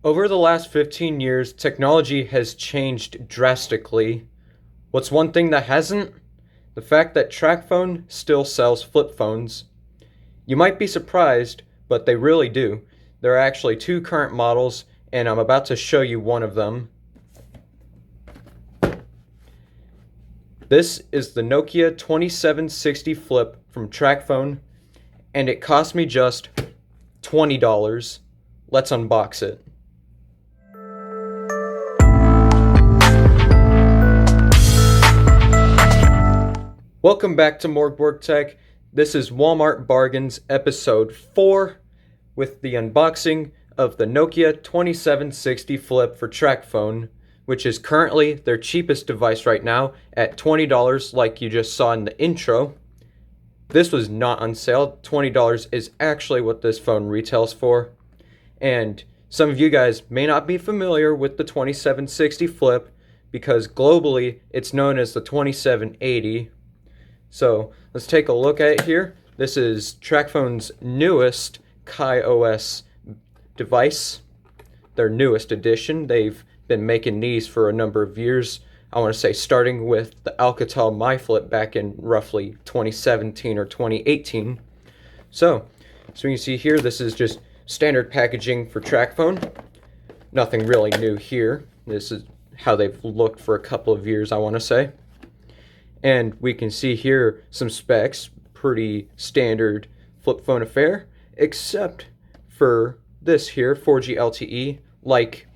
Over the last 15 years, technology has changed drastically. What's one thing that hasn't? The fact that Tracfone still sells flip phones. You might be surprised, but they really do. There are actually two current models, and I'm about to show you one of them. This is the Nokia 2760 Flip from Tracfone, and it cost me just $20. Let's unbox it. Welcome back to Morgborg Tech. This is Walmart Bargains episode 4 with the unboxing of the Nokia 2760 Flip for Tracfone, which is currently their cheapest device right now at $20 like you just saw in the intro. This was not on sale. $20 is actually what this phone retails for. And some of you guys may not be familiar with the 2760 Flip because globally it's known as the 2780. So let's take a look at it here. This is Tracfone's newest KaiOS device, their newest edition. They've been making these for a number of years. I want to say starting with the Alcatel MyFlip back in roughly 2017 or 2018. So you see here, this is just standard packaging for Tracfone. Nothing really new here. This is how they've looked for a couple of years, I want to say. And we can see here some specs, pretty standard flip phone affair, except for this here, 4G LTE. Like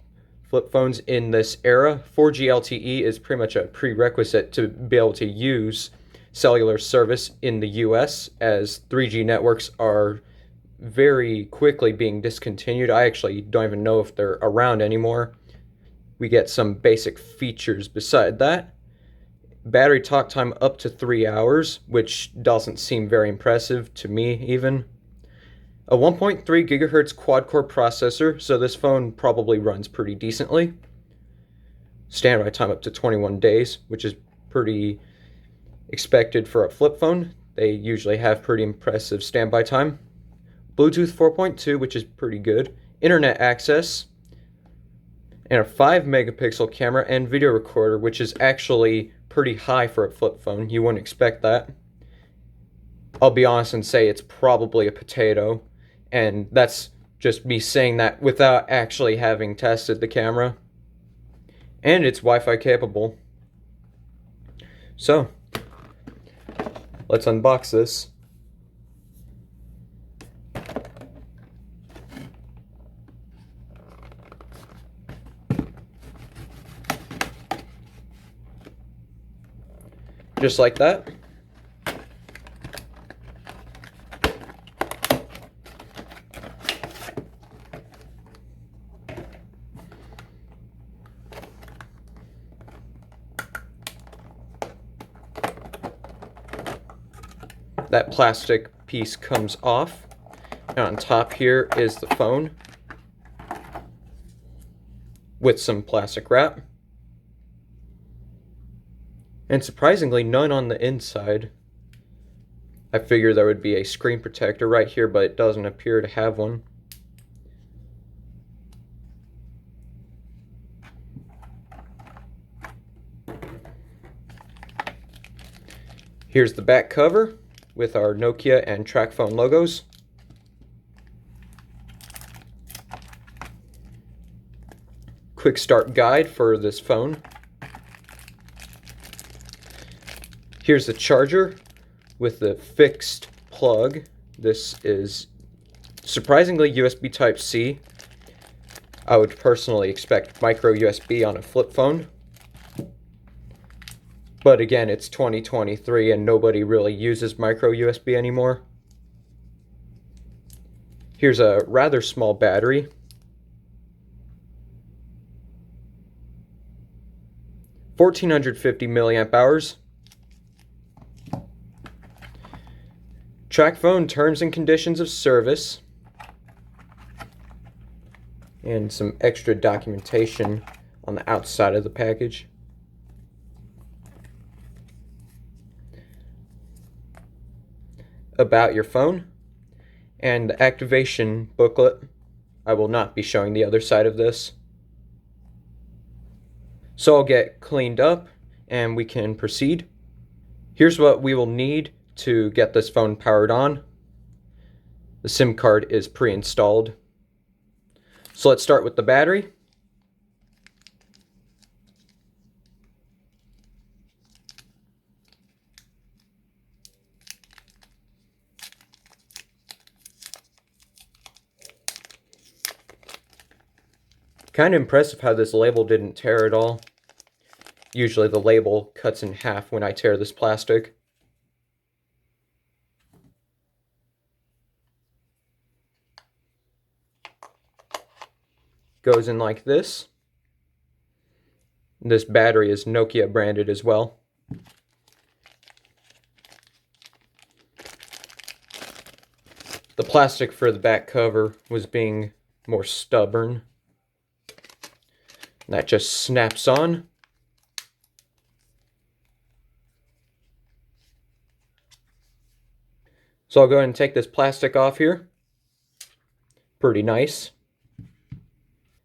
flip phones in this era, 4G LTE is pretty much a prerequisite to be able to use cellular service in the US, as 3G networks are very quickly being discontinued. I actually don't even know if they're around anymore. We get some basic features beside that. Battery talk time up to 3 hours, which doesn't seem very impressive to me even. A 1.3 gigahertz quad-core processor, so this phone probably runs pretty decently. Standby time up to 21 days, which is pretty expected for a flip phone. They usually have pretty impressive standby time. Bluetooth 4.2, which is pretty good. Internet access. And a 5 megapixel camera and video recorder, which is actually pretty high for a flip phone. You wouldn't expect that. I'll be honest and say it's probably a potato, and that's just me saying that without actually having tested the camera. And it's Wi-Fi capable. So, let's unbox this. Just like that. That plastic piece comes off. And on top here is the phone with some plastic wrap. And surprisingly, none on the inside. I figured there would be a screen protector right here, but it doesn't appear to have one. Here's the back cover with our Nokia and Tracfone logos. Quick start guide for this phone. Here's the charger with the fixed plug. This is surprisingly USB Type-C. I would personally expect micro USB on a flip phone. But again, it's 2023 and nobody really uses micro USB anymore. Here's a rather small battery. $1,450 milliamp hours. Tracfone terms and conditions of service, and some extra documentation on the outside of the package. About your phone, and the activation booklet I will not be showing the other side of this. So I'll get cleaned up and we can proceed. Here's what we will need to get this phone powered on. The SIM card is pre-installed. So let's start with the battery. Kind of impressive how this label didn't tear at all. Usually the label cuts in half when I tear this plastic. Goes in like this. This battery is Nokia branded as well. The plastic for the back cover was being more stubborn. That just snaps on. So I'll go ahead and take this plastic off here. Pretty nice.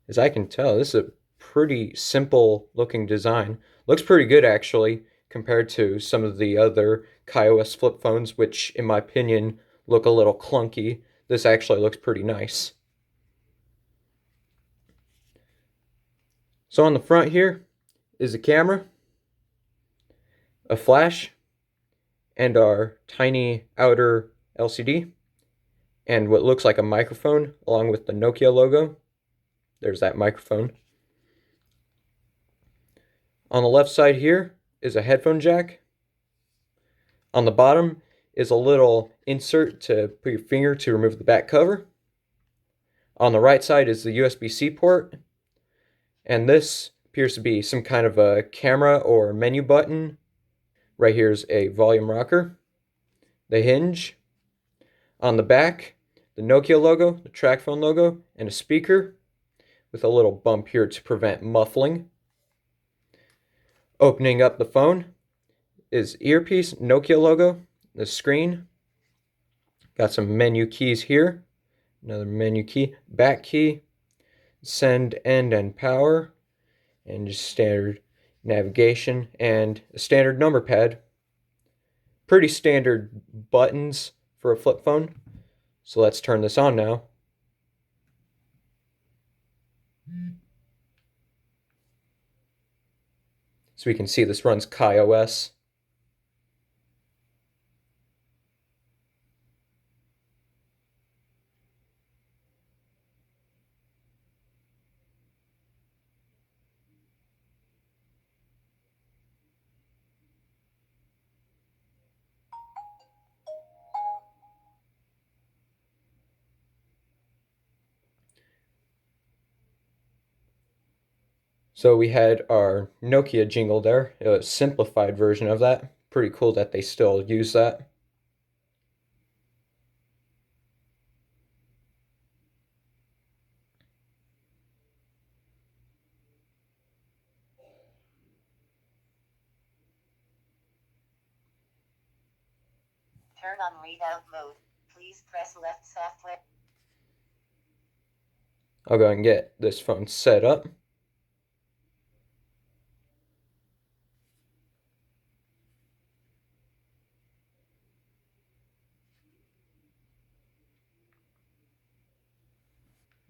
As I can tell, this is a pretty simple looking design. Looks pretty good actually, compared to some of the other KaiOS flip phones, which in my opinion look a little clunky. This actually looks pretty nice. So on the front here is a camera, a flash, and our tiny outer LCD, and what looks like a microphone along with the Nokia logo. There's that microphone. On the left side here is a headphone jack. On the bottom is a little insert to put your finger to remove the back cover. On the right side is the USB-C port. And this appears to be some kind of a camera or menu button. Right here is a volume rocker, the hinge. On the back, the Nokia logo, the Tracfone logo, and a speaker with a little bump here to prevent muffling. Opening up the phone is earpiece, Nokia logo, the screen. Got some menu keys here. Another menu key, back key, send, end, and power, and just standard navigation, and a standard number pad. Pretty standard buttons for a flip phone. So let's turn this on now. So we can see this runs KaiOS. So we had our Nokia jingle there, a simplified version of that. Pretty cool that they still use that. Turn on readout mode. Please press left software. I'll go and get this phone set up.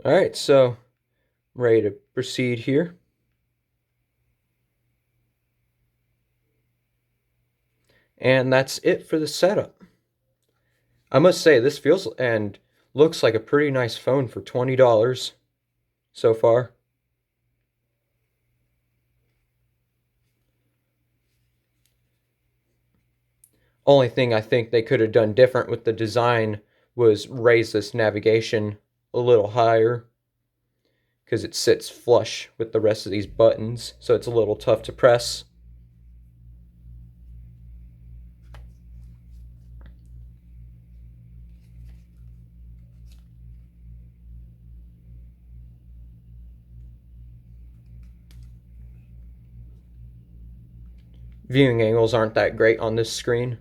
Alright, so I'm ready to proceed here. And that's it for the setup. I must say, this feels and looks like a pretty nice phone for $20 so far. Only thing I think they could have done different with the design was raise this navigation a little higher, because it sits flush with the rest of these buttons, so it's a little tough to press. Viewing angles aren't that great on this screen.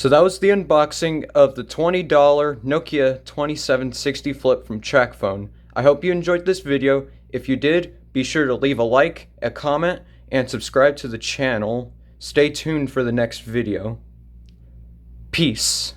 So that was the unboxing of the $20 Nokia 2760 Flip from Tracfone. I hope you enjoyed this video. If you did, be sure to leave a like, a comment, and subscribe to the channel. Stay tuned for the next video. Peace.